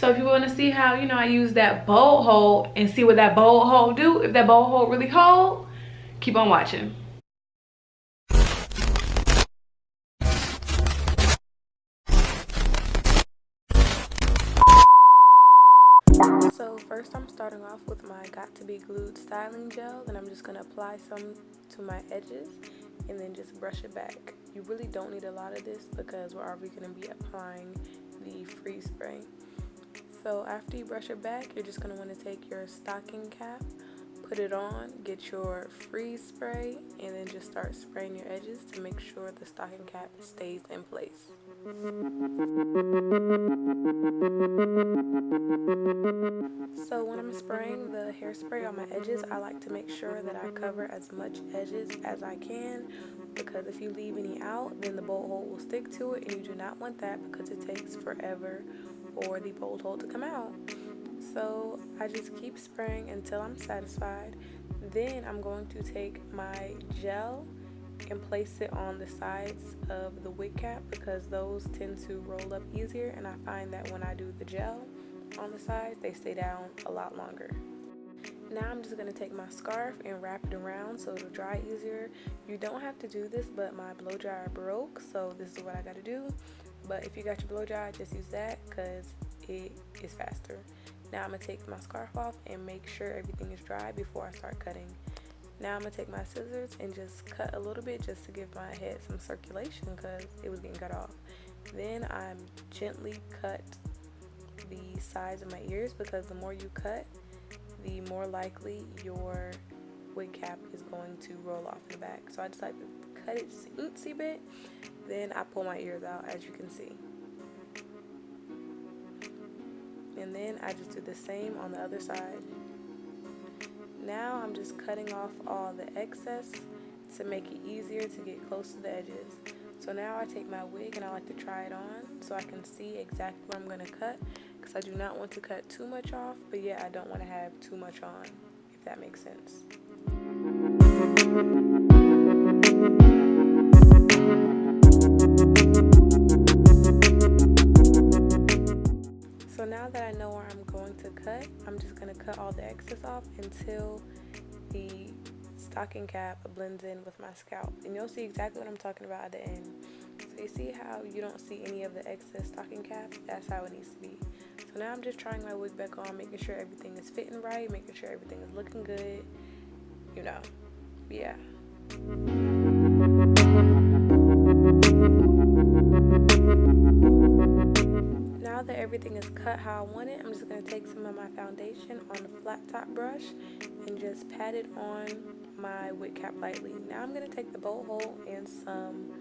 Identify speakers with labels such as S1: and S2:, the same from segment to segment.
S1: So if you want to see how, you know, I use that bold hold and see what that bold hold do, if that bold hold really hold, keep on watching. So first I'm starting off with my Got To Be Glued styling gel, and I'm just going to apply some to my edges and then just brush it back. You really don't need a lot of this because we're already going to be applying the freeze spray. So after you brush it back, you're just going to want to take your stocking cap, put it on, get your freeze spray, and then just start spraying your edges to make sure the stocking cap stays in place. So when I'm spraying the hairspray on my edges, I like to make sure that I cover as much edges as I can, because if you leave any out, then the bold hold will stick to it, and you do not want that because it takes forever for the bold hold to come out. So I just keep spraying until I'm satisfied. Then I'm going to take my gel and place it on the sides of the wig cap because those tend to roll up easier, and I find that when I do the gel on the sides, they stay down a lot longer. Now I'm just going to take my scarf and wrap it around so it'll dry easier. You don't have to do this, but my blow dryer broke, so this is what I got to do. But if you got your blow dryer, just use that because it is faster. Now I'm going to take my scarf off and make sure everything is dry before I start cutting. Now I'm going to take my scissors and just cut a little bit just to give my head some circulation because it was getting cut off. Then I gently cut the sides of my ears because the more you cut, the more likely your wig cap is going to roll off in the back. So I just like to cut it just a oopsie bit, then I pull my ears out, as you can see. And then I just do the same on the other side. Now I'm just cutting off all the excess to make it easier to get close to the edges. So now I take my wig and I like to try it on so I can see exactly where I'm going to cut, because I do not want to cut too much off, but yet I don't want to have too much on, if that makes sense. So now that I know where I'm going to cut, I'm just going to cut all the excess off until the stocking cap blends in with my scalp, and you'll see exactly what I'm talking about at the end. So you see how you don't see any of the excess stocking cap? That's how it needs to be. So now I'm just trying my wig back on, making sure everything is fitting right, making sure everything is looking good, you know, yeah. Now that everything is cut how I want it, I'm just going to take some of my foundation on a flat top brush and just pat it on my wig cap lightly. Now I'm going to take the bowl hole and some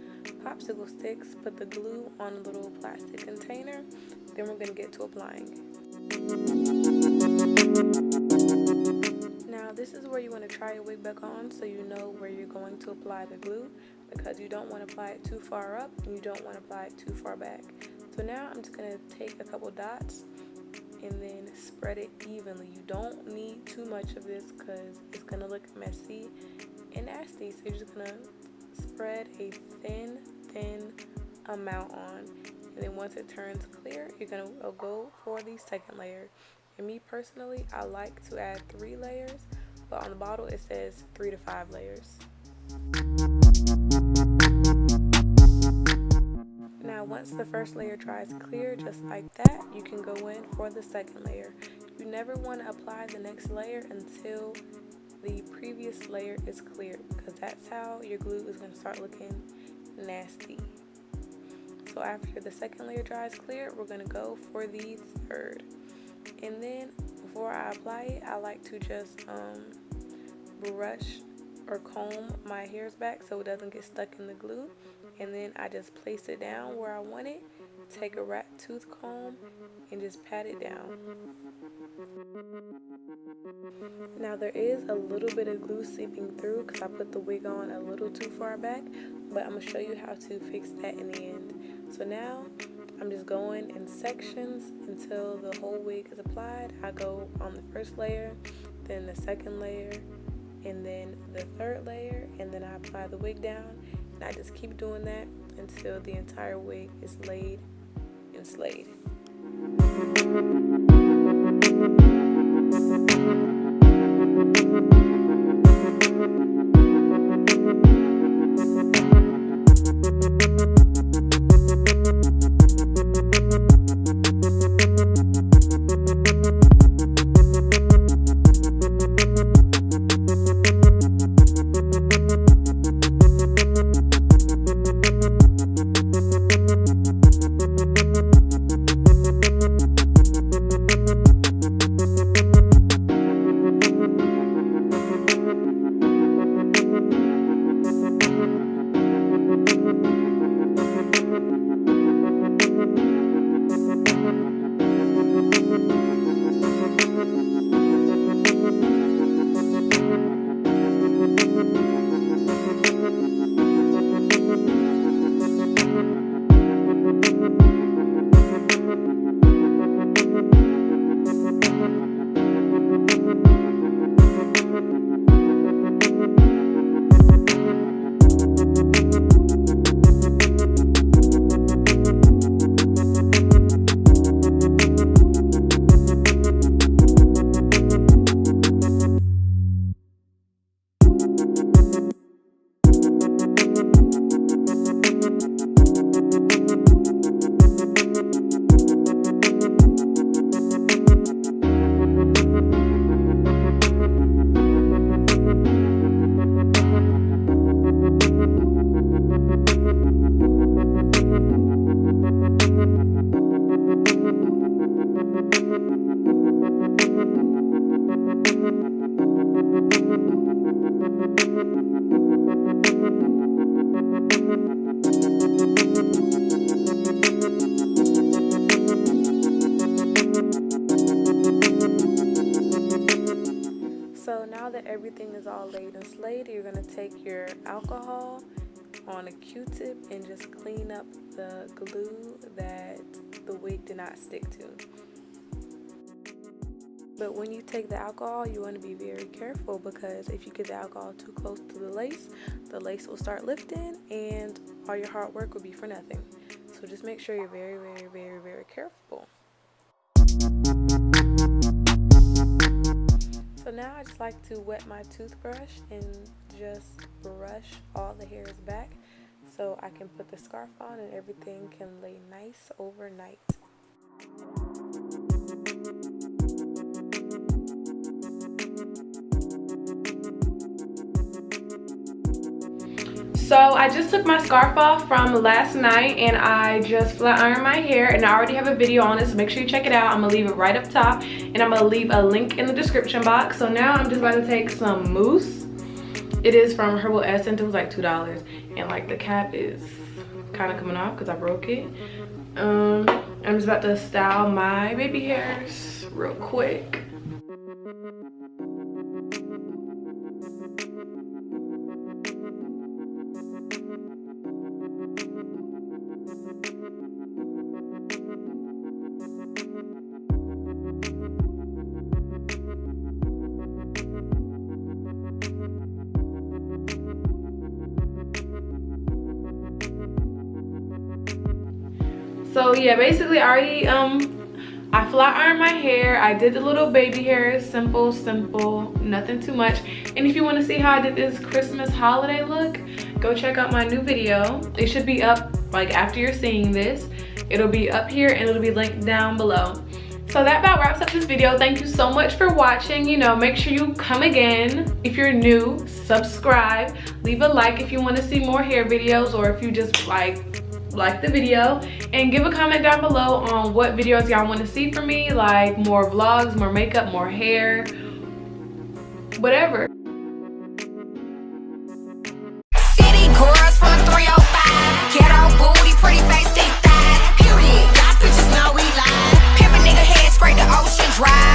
S1: popsicle sticks, put the glue on a little plastic container, then we're going to get to applying. Now this is where you want to try your wig back on so you know where you're going to apply the glue, because you don't want to apply it too far up and you don't want to apply it too far back. So now I'm just going to take a couple dots and then spread it evenly. You don't need too much of this because it's going to look messy and nasty. So you're just going to spread a thin amount on. And then once it turns clear, you're going to go for the second layer. And me personally, I like to add 3 layers, but on the bottle it says 3 to 5 layers. Now once the first layer dries clear, just like that, you can go in for the second layer. You never want to apply the next layer until the previous layer is clear, because that's how your glue is going to start looking nasty. So after the second layer dries clear, we're going to go for the third. And then before I apply it, I like to just brush or comb my hairs back so it doesn't get stuck in the glue. And then I just place it down where I want it, take a rat tooth comb and just pat it down. Now there is a little bit of glue seeping through because I put the wig on a little too far back, but I'm going to show you how to fix that in the end. So now I'm just going in sections until the whole wig is applied. I go on the first layer, then the second layer, and then the third layer, and then I apply the wig down. And I just keep doing that until the entire wig is laid and slayed. everything is all laid and slayed, you're going to take your alcohol on a Q-tip and just clean up the glue that the wig did not stick to. But when you take the alcohol, you want to be very careful, because if you get the alcohol too close to the lace will start lifting and all your hard work will be for nothing. So just make sure you're very, very, very, very careful. So now I just like to wet my toothbrush and just brush all the hairs back so I can put the scarf on and everything can lay nice overnight. So I just took my scarf off from last night and I just flat ironed my hair, and I already have a video on it, so make sure you check it out. I'm gonna leave it right up top and I'm gonna leave a link in the description box. So now I'm just about to take some mousse. It is from Herbal Essence. It was like $2 and like the cap is kind of coming off because I broke it. I'm just about to style my baby hairs real quick. So yeah, basically I flat ironed my hair. I did the little baby hairs, simple, nothing too much. And if you want to see how I did this Christmas holiday look, go check out my new video. It should be up like after you're seeing this. It'll be up here and it'll be linked down below. So that about wraps up this video. Thank you so much for watching. You know, make sure you come again. If you're new, subscribe, leave a like if you want to see more hair videos, or if you just like the video, and give a comment down below on what videos y'all want to see from me, like more vlogs, more makeup, more hair, whatever.